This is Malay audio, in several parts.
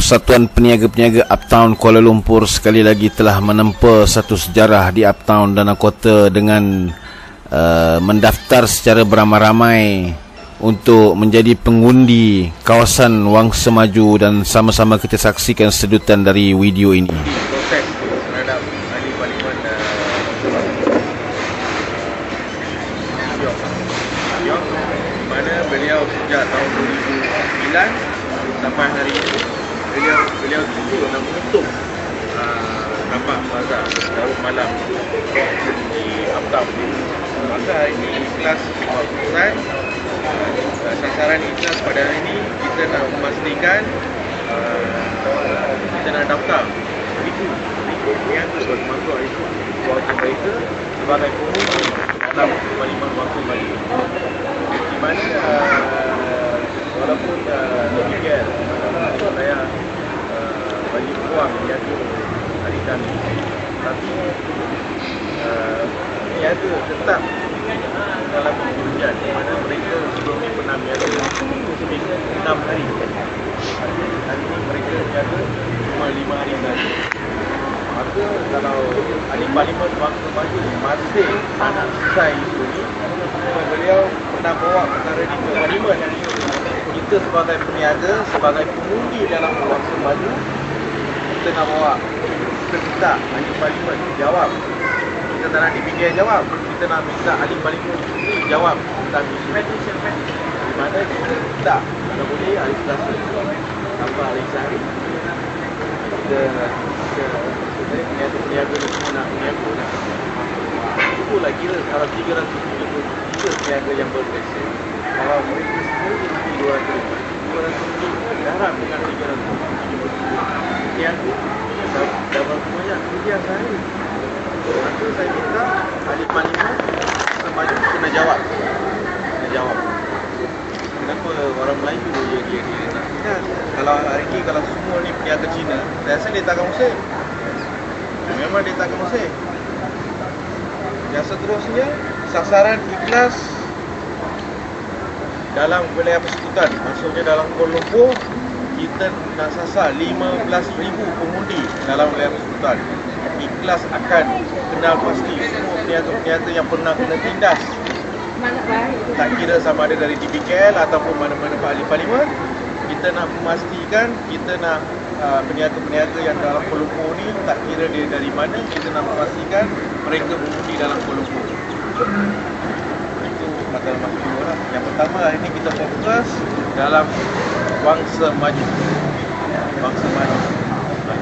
Persatuan Peniaga-Peniaga Uptown Kuala Lumpur sekali lagi telah menempa satu sejarah di Uptown Danau Kota dengan mendaftar secara beramai-ramai untuk menjadi pengundi kawasan Wangsa Maju, dan sama-sama kita saksikan sedutan dari video ini. Proses terhadap ahli parlimen Ayong, di mana beliau sejak tahun 2009 sampai hari ini beliau tuju dan mengetuk nampak bazar Darul Malam di Uptown. Maka hari ini kelas keputusan sasaran ikhlas pada hari ini kita nak memastikan kita nak daftar ribu peniaga bermasuk itu warga mereka sebagai pengundi dalam parlimen Wangsa Maju, di mana walaupun demikian saya bagi peluang peniaga hari kami, tapi peniaga tetap dalam pengujian, di mana mereka sebelum ni pernah berniaga seminggu 6 hari. Hari ini mereka berniaga cuma 5 hari saja. Maka kalau ahli parlimen Wangsa Maju masih nak selesai isu ni, beliau pernah bawa perkara ni ke parlimen. Kita sebagai peniaga, sebagai pengundi dalam Wangsa Maju, kita nak bawa, kita minta ahli parlimen jawab. Kita tak nak DPK jawab, kita nak minta ahli parlimen sendiri jawab tentang isu di mana kita tak, kalau boleh hari Selasa tanpa hari sehari kita peniaga ni semua nak peniaga lah. Itulah kira kalau 373 peniaga yang berlesen, kalau mereka sendiri mesti 200 darab dengan 373 peniaga dah berapa banyak kerja sehari. Maka saya minta ahli parlimen semaju kena jawab. Kenapa orang Melayu dia nak kan? Kalau hari ni kalau semua ni peniaga Cina, saya rasa dia tak akan usik. Memang dia tak akan usik. Yang seterusnya, sasaran ikhlas dalam wilayah persekutuan, maksudnya dalam Kuala Lumpur, kita nak sasar 15,000 pengundi dalam wilayah persekutuan. Ikhlas akan kenal pasti semua peniaga-peniaga yang pernah kena tindas, tak kira sama ada dari DPKL ataupun mana-mana ahli parlimen. Kita nak memastikan, kita nak peniaga-peniaga yang dalam Kuala Lumpur ni, tak kira dia dari mana, kita nak memastikan mereka mengundi dalam Kuala Lumpur. Itu masalah kedua lah. Yang pertama, hari ini kita fokus dalam Wangsa Maju.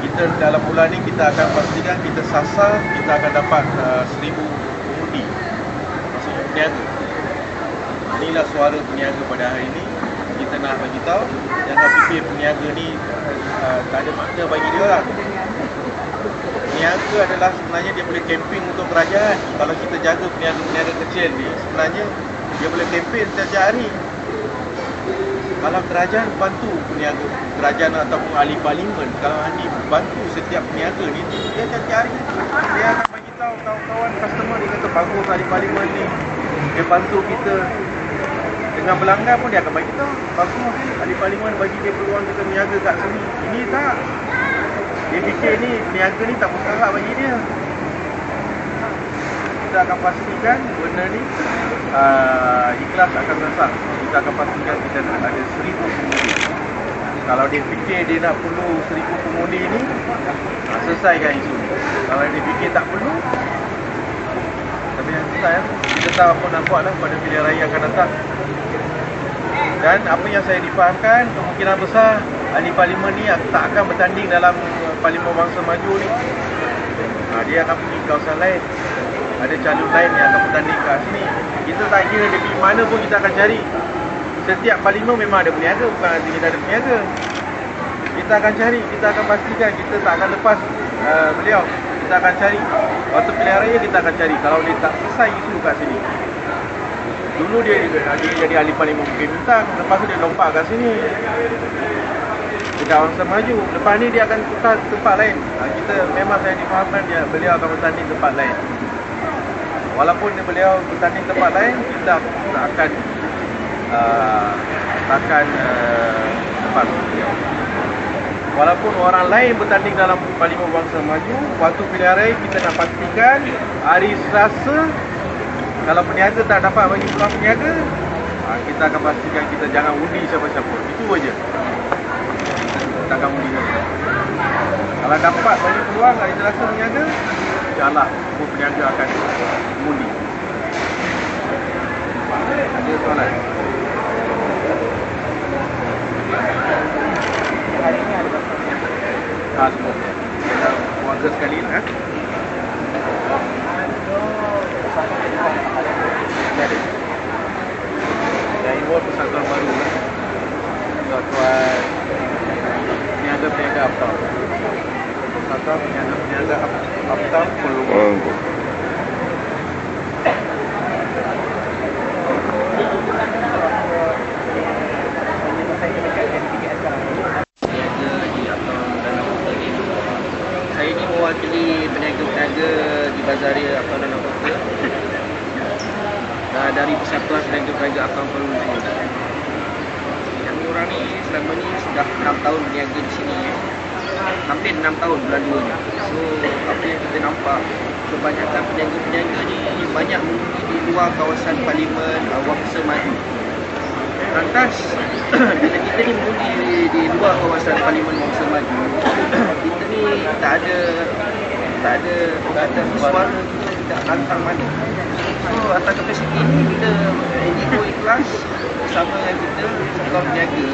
Kita dalam bulan ni kita akan pastikan kita sasar, kita akan dapat 1,000 pengundi, maksudnya peniaga. Inilah suara peniaga pada hari ini. Kita nak bagi tahu, jangan fikir peniaga ni tak ada makna bagi dia lah. Peniaga adalah sebenarnya dia boleh camping untuk kerajaan. Kalau kita jaga peniaga-peniaga kecil ni, sebenarnya dia boleh camping setiap hari. Kalau kerajaan bantu peniaga, kerajaan ataupun ahli parlimen, kalau ahli bantu setiap peniaga ni, dia tiap-tiap hari dia akan bagi tahu kawan-kawan customer, dia kata bagus ahli parlimen ni, dia bantu kita dengan pelanggan pun dia akan bagi tahu bagus ahli parlimen bagi dia peluang kita berniaga kat sini. Ini tak, dia fikir ni peniaga ni tak mustahak bagi dia. Kita akan pastikan benda ni ikhlas akan sasar. Kita akan pastikan kita nak ada 1,000 pengundi. Kalau dia fikir dia nak perlu 1,000 pengundi ni, selesaikan isu ni. Kalau dia fikir tak perlu, tapi yang selesai, kita tahu apa nak buat lah pada pilihan raya akan datang. Dan apa yang saya difahamkan, kemungkinan besar ahli parlimen ni tak akan bertanding dalam parlimen Wangsa Maju ni. Dia akan pergi ke kawasan lain. Ada calon lain yang akan bertanding kat sini. Kita tak kira dia pergi mana pun, kita akan cari. Setiap parlimen memang ada peniaga, bukan arti kita ada peniaga. Kita akan cari, kita akan pastikan, kita tak akan lepas beliau. Kita akan cari. Waktu pilihan raya kita akan cari. Kalau dia tak selesai isu kat sini, dulu dia jadi ahli parlimen Bukit Bintang, lepas tu dia lompat kat sini dekat Wangsa Maju. Lepas ni dia akan tukar tempat lain. Kita memang saya difahamkan beliau akan bertanding tempat lain. Walaupun beliau bertanding tempat lain, kita akan lepas beliau. walaupun orang lain bertanding dalam Parlimen Bangsa Maju, waktu pilihan raya kita nak pastikan hari Selasa kalau peniaga tak dapat bagi peluang peniaga, kita akan pastikan kita jangan undi siapa-siapa. Itu aja. Kita akan undi siapa. Kalau dapat bagi peluang hari Selasa peniaga, insyaAllah semua peniaga akan undi. Ada soalan? Hari ini ada berapa? Semua. Keluarga sekali, Saya buat persatuan baru, persatuan peniaga uptown. Persatuan peniaga uptown Peluang. Saya ni mewakili peniaga-peniaga di Bazaria Uptown dan Kota dari Persatuan Peniaga-Peniaga Uptown Kuala Lumpur. Kami orang ni selama ni sudah 6 tahun berniaga di sini. Hampir 6 tahun bulan 2 ni. So apa yang kita nampak, kebanyakan peniaga-peniaga ni banyak mengundi di luar kawasan Parlimen Bangsa Maju. Lantas bila kita ni mengundi di luar kawasan Parlimen Bangsa Maju, kita ni tak ada suara, kita tidak lantang maju. So atas kapasiti ni bila NGO Ikhlas bersama dengan kita Persatuan Peniaga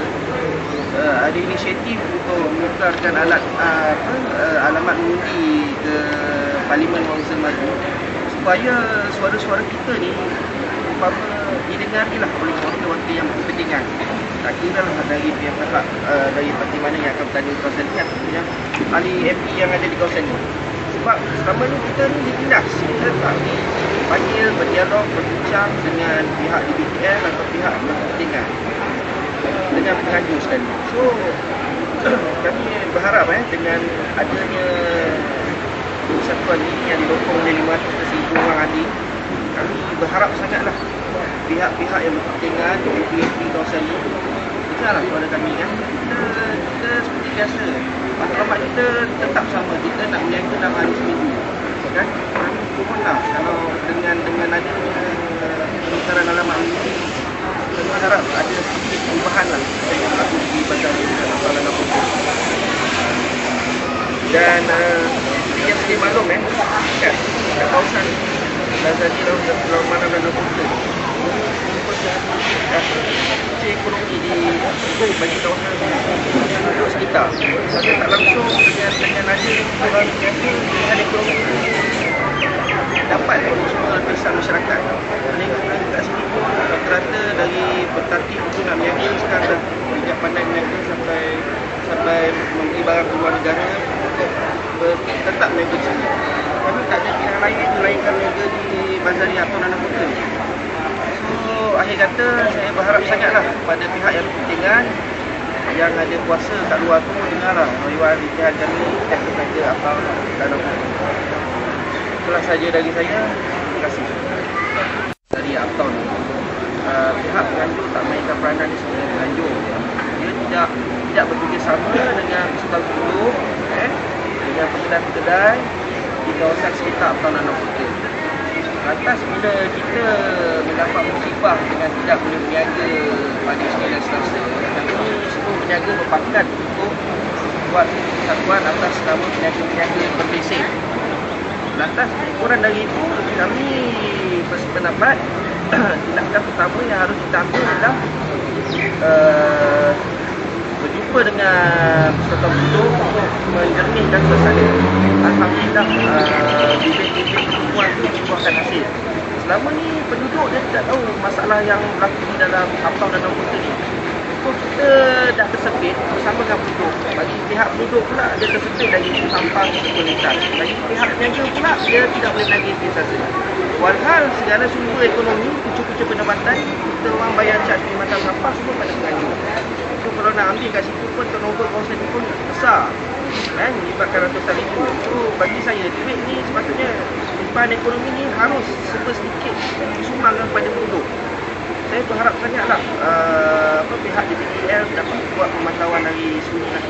ada inisiatif untuk menukarkan alamat mengundi ke Parlimen Bangsa Maju supaya suara-suara kita ni umpama didengarilah oleh wakil-wakil yang berkepentingan. Tak kira lah dari pihak dari parti mana yang akan bertanding di kawasan ni ataupun ahli MP yang ada di kawasan ni. Sebab selama ni kita ni ditindas, kita tak dipanggil berdialog, berbincang dengan pihak di BTL atau pihak berkepentingan dengan penganjur sekali. So kami berharap dengan adanya persatuan ni yang didokong oleh 500 ke 1000 orang ahli, kami berharap sangatlah pihak-pihak yang berkepentingan, MP kawasan ni dengarlah suara kami kan. Kita seperti biasa, matlamat kita tetap sama, kita nak berniaga dalam hari seminggu kan. Kami mohonlah kalau dengan adanya penukaran alamat ini, kami harap ada sedikit perubahan lah yang berlaku di Bazar Dalam Kota. Dan yang sedia maklum kan, kat kawasan Bazar Dalam Mana Dalam Kota ekonomi bagi kawasan penduduk sekitar. Saya tak langsung dengan ada orang dengan ekonomi dapat semua lapisan masyarakat. Peniaga kat sini pun rata-rata dari bertatih untuk nak berniaga sekarang dah bijak pandai berniaga sampai membeli barang keluar negara untuk tetap berniaga di sini. Kami tak ada pilihan lain melainkan berniaga di Bazaria Uptown dan Kota. So akhir kata saya berharap sangatlah pada pihak yang berkepentingan yang ada kuasa kat luar tu dengarlah riwayat pihak kami dan peniaga Uptown dan Kota. Itulah saja dari saya. Terima kasih. Dari Uptown pihak penganjur tak mainkan peranan di sebagai penganjur. Dia tidak bekerjasama dengan persatuan penduduk dengan kedai-kedai di kawasan sekitar Uptown dan Kota. Lantas bila kita mendapat musibah dengan tidak boleh berniaga pada 9 Selasa, kami semua peniaga berpangkat untuk buat persatuan atas nama peniaga-peniaga berbeza. Lantas kurang dari itu, kami berpendapat tindakan pertama yang harus kita ambil adalah berjumpa dengan persatuan penduduk untuk menjernihkan suasana. Alhamdulillah bibit-bibit pertemuan itu membuahkan hasil. Selama ni penduduk dia tidak tahu masalah yang berlaku di dalam Uptown dan Kota ni. So kita dah tersepit bersama dengan penduduk. Bagi pihak penduduk pula dia tersepit dari sampang kesulitan. Bagi pihak peniaga pula dia tidak boleh lagi biasa. Walhal segala sumber ekonomi, kucu-kucu pendapatan, kita orang bayar cat perkhidmatan sampah semua pada penganjur. So kalau nak ambil kat situ pun turnover kawasan ni pun besar. Melibatkan ratusan ribu. So bagi saya duit ni sepatutnya limpahan ekonomi ni harus sedikit disumbangkan kepada penduduk. saya berharap banyaklah pihak DPTL dapat buat pemantauan dari sini lah.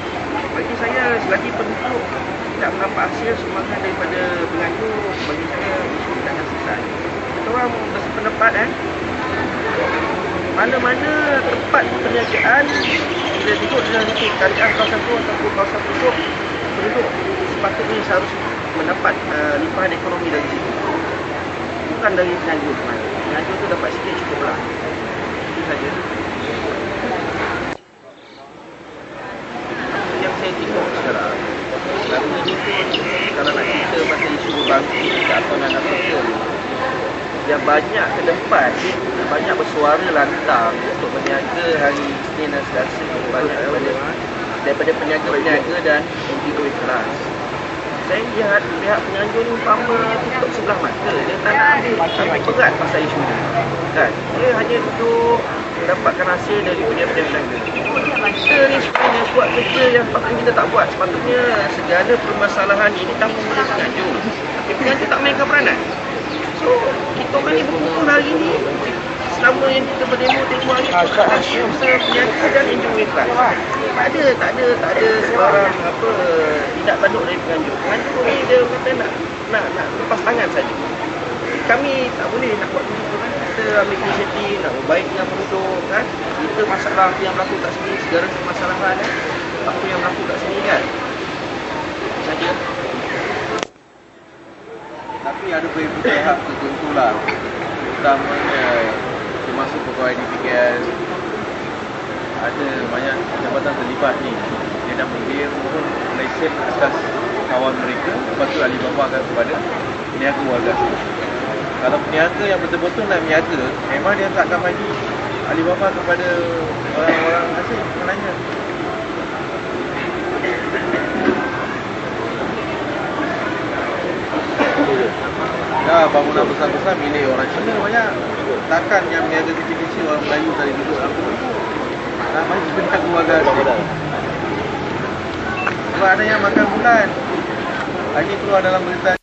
Bagi saya, selagi penduduk tidak mendapat hasil sumbangan daripada penganjur, bagi saya isu tidak akan selesai. Kita orang bersependapat mana-mana tempat perniagaan bila duduk dalam kerajaan kawasan tu ataupun kawasan penduduk, penduduk sepatutnya seharusnya mendapat limpahan ekonomi dari situ, bukan dari penganjur. Penganjur tu dapat sikit cukuplah. Itu saja. Yang saya tengok sekarang, kalau nak cerita pasal isu berbangkit keamanan nasional, yang banyak ke depan, banyak bersuara lantang untuk berniaga hari Isnin dan Selasa, banyak daripada peniaga-peniaga dan NGO ikhlas. Saya lihat pihak penganjur ni umpama tutup sebelah mata, dia tak nak ambil berat pasal isu ni, kan? Dia hanya duduk dapatkan hasil dari peniaga-peniaga. Kita ni sebenarnya buat kerja yang patutnya kita tak buat. Sepatutnya segala permasalahan ini tanggung oleh penganjur, tapi penganjur tak mainkan peranan. So, kita orang ni berkumpul hari ni, selama yang kita berdemo tempoh hari, usaha peniaga dan NGO ikhlas. Tak ada sebarang tidak tanduk dari penganjur. Penganjur ni dia kata nak lepas tangan saja. Kami tak boleh nak buat begitu kan. Kita ambil inisiatif nak berbaik dengan penduduk kan. Kita masalah yang berlaku kat sini, segala permasalahan apa yang berlaku kat sini kan. Saja. Tapi ada pihak tertentu lah, utamanya termasuk pegawai DPKL, ada banyak jabatan terlibat ni. Dia dah mohon lesen atas kawan mereka, lepas tu Alibaba akan kepada peniaga warga sini. Kalau peniaga yang betul-betul nak berniaga, memang dia tak akan bagi Alibaba kepada orang-orang asing sebenarnya. Ya, bangunan besar-besar milik orang Cina banyak. Takkan yang berniaga kecil-kecil orang Melayu dari duduk dalam tu nak bagi peniaga warga asing. Sebab ada yang makan bulan. Lagi keluar dalam berita